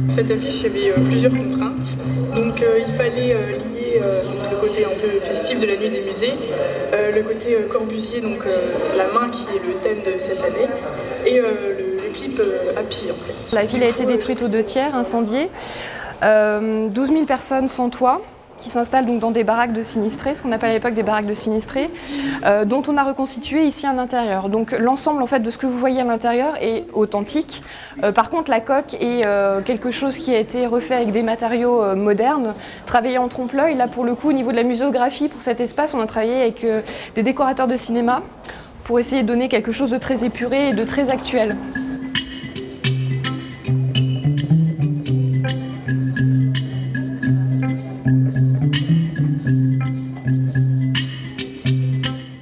Cette affiche avait plusieurs contraintes. Donc il fallait lier le côté un peu festif de la nuit des musées, le côté Corbusier, donc la main qui est le thème de cette année, et le clip Happy en fait. La ville a été détruite aux 2/3, incendiée. 12 000 personnes sans toit, qui s'installent donc dans des baraques de sinistrés, ce qu'on appelle à l'époque des baraques de sinistrés, dont on a reconstitué ici un intérieur. Donc l'ensemble en fait de ce que vous voyez à l'intérieur est authentique. Par contre la coque est quelque chose qui a été refait avec des matériaux modernes, travaillé en trompe-l'œil. Là pour le coup au niveau de la muséographie pour cet espace on a travaillé avec des décorateurs de cinéma pour essayer de donner quelque chose de très épuré et de très actuel.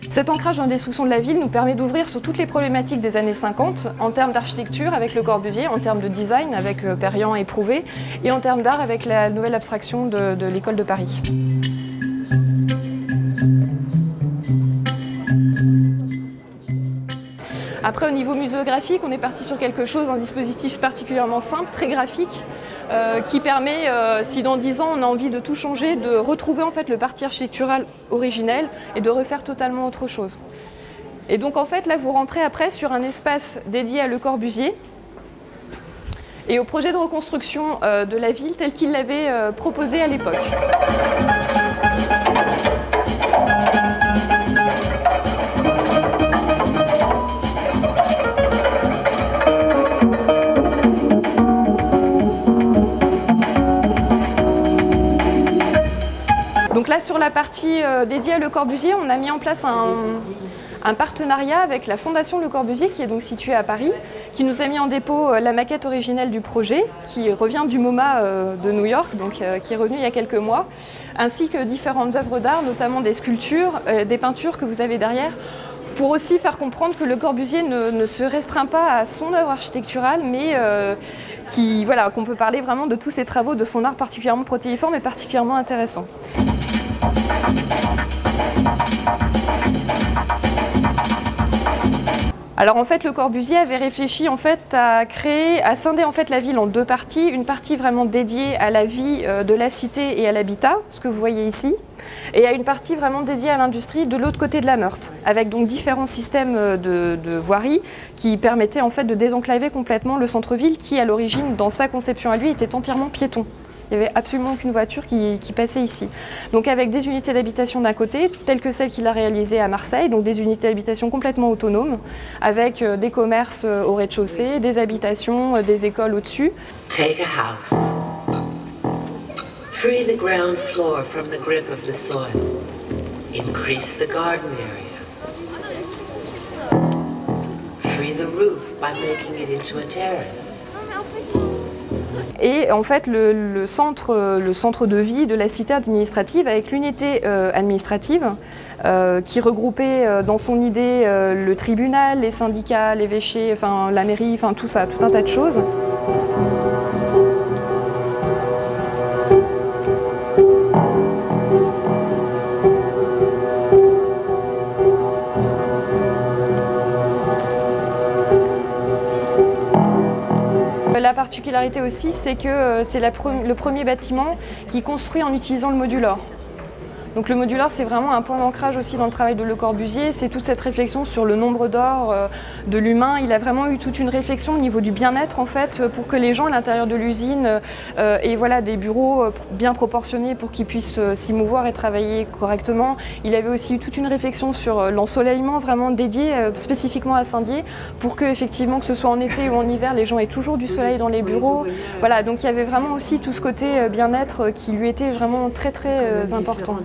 Cet ancrage dans la destruction de la ville nous permet d'ouvrir sur toutes les problématiques des années 50 en termes d'architecture avec Le Corbusier, en termes de design avec Perriand et Prouvé et en termes d'art avec la nouvelle abstraction de l'école de Paris. Après, au niveau muséographique, on est parti sur quelque chose, un dispositif particulièrement simple, très graphique, qui permet, si dans 10 ans on a envie de tout changer, de retrouver en fait le parti architectural originel et de refaire totalement autre chose. Et donc en fait, là vous rentrez après sur un espace dédié à Le Corbusier et au projet de reconstruction de la ville tel qu'il l'avait proposé à l'époque. Donc là, sur la partie dédiée à Le Corbusier, on a mis en place un partenariat avec la Fondation Le Corbusier, qui est donc située à Paris, qui nous a mis en dépôt la maquette originelle du projet, qui revient du MoMA de New York, donc qui est revenu il y a quelques mois, ainsi que différentes œuvres d'art, notamment des sculptures, des peintures que vous avez derrière, pour aussi faire comprendre que Le Corbusier ne se restreint pas à son œuvre architecturale, mais qu'on peut parler vraiment de tous ses travaux, de son art particulièrement protéiforme et particulièrement intéressant. Alors en fait, Le Corbusier avait réfléchi en fait à scinder en fait la ville en deux parties, une partie vraiment dédiée à la vie de la cité et à l'habitat, ce que vous voyez ici, et à une partie vraiment dédiée à l'industrie de l'autre côté de la Meurthe, avec donc différents systèmes de voirie qui permettaient en fait de désenclaver complètement le centre-ville qui, à l'origine, dans sa conception à lui, était entièrement piéton. Il n'y avait absolument aucune voiture qui passait ici. Donc avec des unités d'habitation d'un côté, telles que celles qu'il a réalisées à Marseille, donc des unités d'habitation complètement autonomes, avec des commerces au rez-de-chaussée, des habitations, des écoles au-dessus. Take a house. Free the ground floor from the grip of the soil. Increase the garden area. Free the roof by making it into a terrace. Et en fait, le centre de vie de la cité administrative, avec l'unité administrative qui regroupait dans son idée le tribunal, les syndicats, l'évêché, la mairie, tout ça, tout un tas de choses. La particularité aussi, c'est que c'est le premier bâtiment qui est construit en utilisant le modular. Donc le modular, c'est vraiment un point d'ancrage aussi dans le travail de Le Corbusier. C'est toute cette réflexion sur le nombre d'or de l'humain. Il a vraiment eu toute une réflexion au niveau du bien-être en fait, pour que les gens à l'intérieur de l'usine aient des bureaux bien proportionnés pour qu'ils puissent s'y mouvoir et travailler correctement. Il avait aussi eu toute une réflexion sur l'ensoleillement vraiment dédié spécifiquement à Saint-Dié pour que effectivement, que ce soit en été ou en hiver, les gens aient toujours du soleil dans les bureaux. Voilà, donc il y avait vraiment aussi tout ce côté bien-être qui lui était vraiment très important.